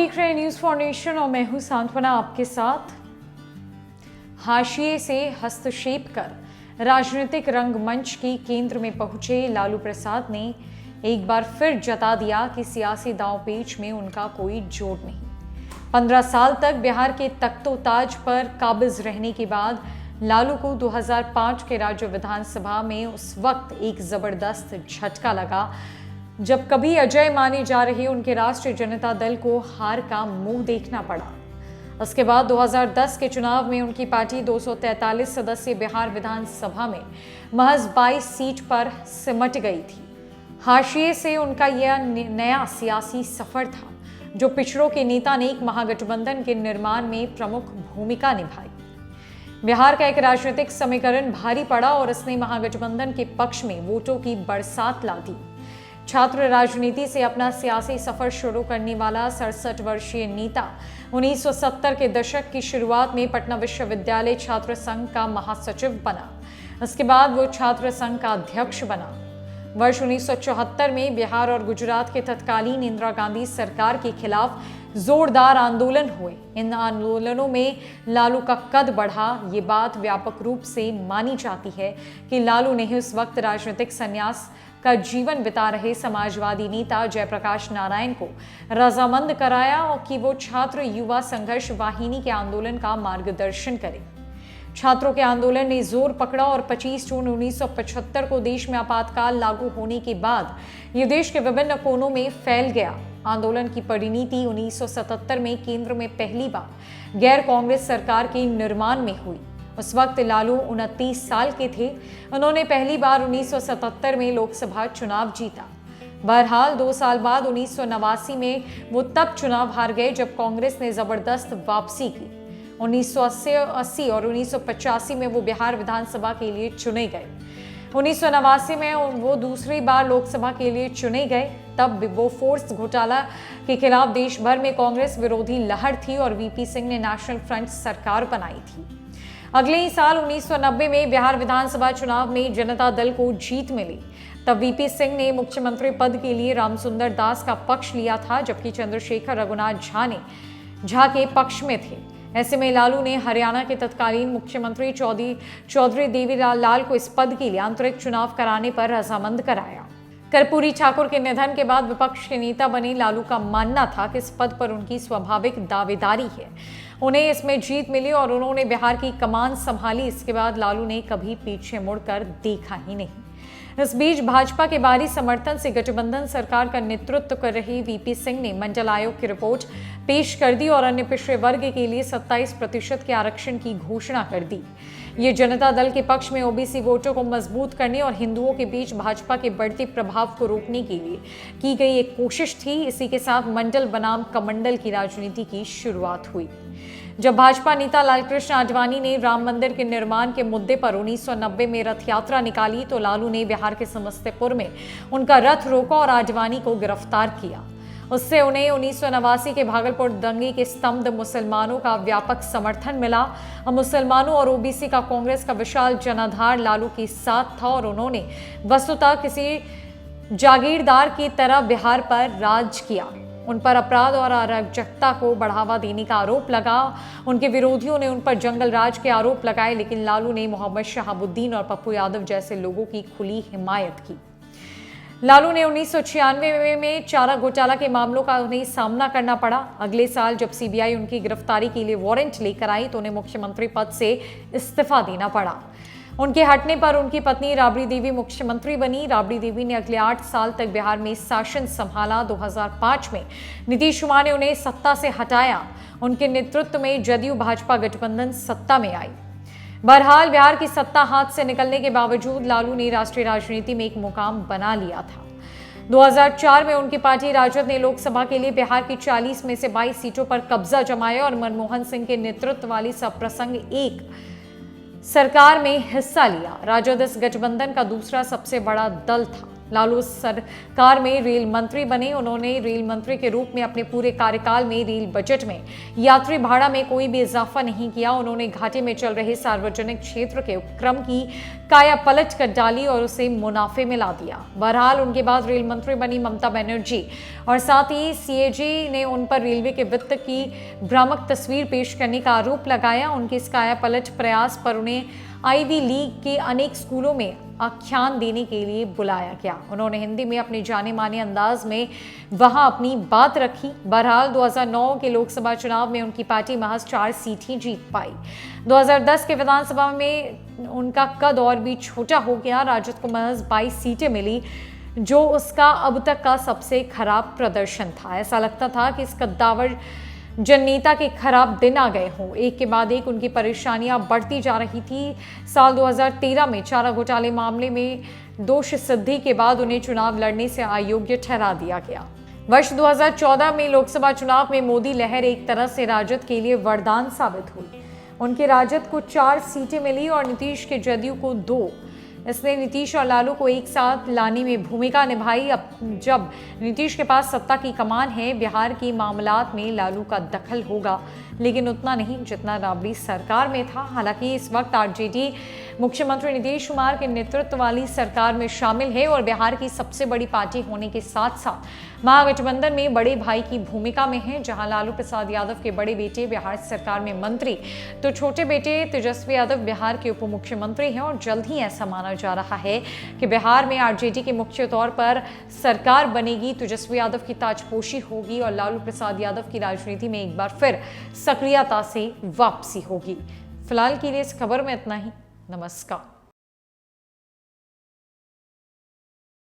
देख रहे हैं न्यूज फॉर नेशन और मैं हूं सांत्वना आपके साथ। हाशिए से हस्तक्षेप कर राजनीतिक रंगमंच की केंद्र में पहुंचे लालू प्रसाद ने एक बार फिर जता दिया कि सियासी दांवपेच में उनका कोई जोड़ नहीं। 15 साल तक बिहार के तख्तोताज पर काबिज रहने के बाद लालू को 2005 के राज्य विधानसभा में उस वक्त एक जबरदस्त झटका लगा जब कभी अजय माने जा रहे उनके राष्ट्रीय जनता दल को हार का मुंह देखना पड़ा। उसके बाद 2010 के चुनाव में उनकी पार्टी 243 सदस्यीय बिहार विधानसभा में महज 22 सीट पर सिमट गई थी। हाशिए से उनका यह नया सियासी सफर था जो पिछड़ों के नेता ने एक महागठबंधन के निर्माण में प्रमुख भूमिका निभाई। बिहार का एक राजनीतिक समीकरण भारी पड़ा और इसने महागठबंधन के पक्ष में वोटों की बरसात ला दी। छात्र राजनीति से अपना सियासी सफर शुरू करने वाला 67 वर्षीय नेता 1970 के दशक की शुरुआत में पटना विश्वविद्यालय छात्र संघ का महासचिव बना। उसके बाद वो छात्र संघ का अध्यक्ष बना। वर्ष 1974 में बिहार और गुजरात के तत्कालीन इंदिरा गांधी सरकार के खिलाफ जोरदार आंदोलन हुए। इन आंदोलनों में लालू का कद बढ़ा। ये बात व्यापक रूप से मानी जाती है कि लालू ने उस वक्त राजनीतिक संन्यास का जीवन बिता रहे समाजवादी नेता जयप्रकाश नारायण को रजामंद कराया और कि वो छात्र युवा संघर्ष वाहिनी के आंदोलन का मार्गदर्शन करे। छात्रों के आंदोलन ने जोर पकड़ा और 25 जून 1975 को देश में आपातकाल लागू होने के बाद ये देश के विभिन्न कोनों में फैल गया। आंदोलन की परिणति 1977 में केंद्र में पहली बार गैर कांग्रेस सरकार के निर्माण में हुई। उस वक्त लालू 29 साल के थे। उन्होंने पहली बार 1977 में लोकसभा चुनाव जीता। बहरहाल 2 साल बाद 1989 में वो तब चुनाव हार गए जब कांग्रेस ने जबरदस्त वापसी की। 1980 और 1985 में वो बिहार विधानसभा के लिए चुने गए। 1989 में वो दूसरी बार लोकसभा के लिए चुने गए। तब बोफोर्स घोटाला के खिलाफ देश भर में कांग्रेस विरोधी लहर थी और वीपी सिंह ने नेशनल फ्रंट सरकार बनाई थी। अगले ही साल 1990 में बिहार विधानसभा चुनाव में जनता दल को जीत मिली। तब वीपी सिंह ने मुख्यमंत्री पद के लिए रामसुंदर दास का पक्ष लिया था, जबकि चंद्रशेखर रघुनाथ झा के पक्ष में थे। ऐसे में लालू ने हरियाणा के तत्कालीन मुख्यमंत्री चौधरी देवीलाल को इस पद के लिए आंतरिक चुनाव कराने पर रजामंद कराया। कर्पूरी ठाकुर के निधन के बाद विपक्ष के नेता बने लालू का मानना था कि इस पद पर उनकी स्वाभाविक दावेदारी है। उन्हें इसमें जीत मिली और उन्होंने बिहार की कमान संभाली। इसके बाद लालू ने कभी पीछे मुड़कर देखा ही नहीं। इस बीच भाजपा के भारी समर्थन से गठबंधन सरकार का नेतृत्व कर रही वीपी सिंह ने मंडल आयोग की रिपोर्ट पेश कर दी और अन्य पिछड़े वर्ग के लिए 27% के आरक्षण की घोषणा कर दी। ये जनता दल के पक्ष में ओबीसी वोटों को मजबूत करने और हिंदुओं के बीच भाजपा के बढ़ते प्रभाव को रोकने के लिए की गई एक कोशिश थी। इसी के साथ मंडल बनाम कमंडल की राजनीति की शुरुआत हुई। जब भाजपा नेता लालकृष्ण आडवाणी ने राम मंदिर के निर्माण के मुद्दे पर 1990 में रथ यात्रा निकाली तो लालू ने बिहार के समस्तीपुर में उनका रथ रोका और आडवाणी को गिरफ्तार किया। उससे उन्हें 1989 के भागलपुर दंगे के स्तंभ मुसलमानों का व्यापक समर्थन मिला। मुसलमानों और ओबीसी का कांग्रेस का विशाल जनाधार लालू के साथ था और उन्होंने वस्तुतः किसी जागीरदार की तरह बिहार पर राज किया। उन पर अपराध और अराजकता को बढ़ावा देने का आरोप लगा। उनके विरोधियों ने उन पर जंगल राज के आरोप लगाए, लेकिन लालू ने मोहम्मद शहाबुद्दीन और पप्पू यादव जैसे लोगों की खुली हिमायत की। लालू ने 1996 में चारा घोटाला के मामलों का उन्हें सामना करना पड़ा। अगले साल जब सीबीआई उनकी गिरफ्तारी के लिए वारंट लेकर आई तो उन्हें मुख्यमंत्री पद से इस्तीफा देना पड़ा। उनके हटने पर उनकी पत्नी राबड़ी देवी मुख्यमंत्री बनी। राबड़ी देवी ने अगले 8 साल तक बिहार में शासन संभाला। 2005 में नीतीश कुमार ने उन्हें सत्ता से हटाया। उनके नेतृत्व में जदयू भाजपा गठबंधन सत्ता में आई। बहरहाल बिहार की सत्ता हाथ से निकलने के बावजूद लालू ने राष्ट्रीय राजनीति में एक मुकाम बना लिया था। 2004 में उनकी पार्टी राजद ने लोकसभा के लिए बिहार की 40 में से 22 सीटों पर कब्जा जमाया और मनमोहन सिंह के नेतृत्व वाली सप्रसंग एक सरकार में हिस्सा लिया। राजद इस गठबंधन का दूसरा सबसे बड़ा दल था। लालू सरकार में रेल मंत्री बने। उन्होंने रेल मंत्री के रूप में अपने पूरे कार्यकाल में रेल बजट में यात्री भाड़ा में कोई भी इजाफा नहीं किया। उन्होंने घाटे में चल रहे सार्वजनिक क्षेत्र के उपक्रम की काया पलट कर डाली और उसे मुनाफे में ला दिया। बहरहाल उनके बाद रेल मंत्री बनी ममता बनर्जी और साथ ही सीएजी ने उन पर रेलवे के वित्त की भ्रामक तस्वीर पेश करने का आरोप लगाया। उनके इस काया पलट प्रयास पर उन्हें आईवी लीग के अनेक स्कूलों में आख्यान देने के लिए बुलाया गया। उन्होंने हिंदी में अपने जाने माने अंदाज में वहां अपनी बात रखी। बहरहाल 2009 के लोकसभा चुनाव में उनकी पार्टी महज 4 सीट ही जीत पाई। 2010 के विधानसभा में उनका कद और भी छोटा हो गया। राजद को महज 22 सीटें मिली, जो उसका अब तक का सबसे खराब प्रदर्शन था। ऐसा लगता था कि इस कद्दावर जननेता के खराब दिन आ गए हों। एक के बाद एक उनकी परेशानियां बढ़ती जा रही थी। साल 2013 में चारा घोटाले मामले में दोष सिद्धि के बाद उन्हें चुनाव लड़ने से अयोग्य ठहरा दिया गया। वर्ष 2014 में लोकसभा चुनाव में मोदी लहर एक तरह से राजद के लिए वरदान साबित हुई। उनके राजद को 4 सीटें मिली और नीतीश के जदयू को 2। इसने नीतीश और लालू को एक साथ लाने में भूमिका निभाई। अब जब नीतीश के पास सत्ता की कमान है, बिहार की मामलात में लालू का दखल होगा, लेकिन उतना नहीं जितना राबड़ी सरकार में था। हालांकि इस वक्त आरजेडी मुख्यमंत्री नीतीश कुमार के नेतृत्व वाली सरकार में शामिल है और बिहार की सबसे बड़ी पार्टी होने के साथ साथ महागठबंधन में बड़े भाई की भूमिका में है। जहां लालू प्रसाद यादव के बड़े बेटे बिहार सरकार में मंत्री, तो छोटे बेटे तेजस्वी यादव बिहार के उप मुख्यमंत्री हैं और जल्द ही ऐसा माना जा रहा है कि बिहार में आरजेडी के मुख्य तौर पर सरकार बनेगी। तेजस्वी यादव की ताजपोशी होगी और लालू प्रसाद यादव की राजनीति में एक बार फिर सक्रियता से वापसी होगी। फिलहाल के लिए इस खबर में इतना ही। नमस्कार।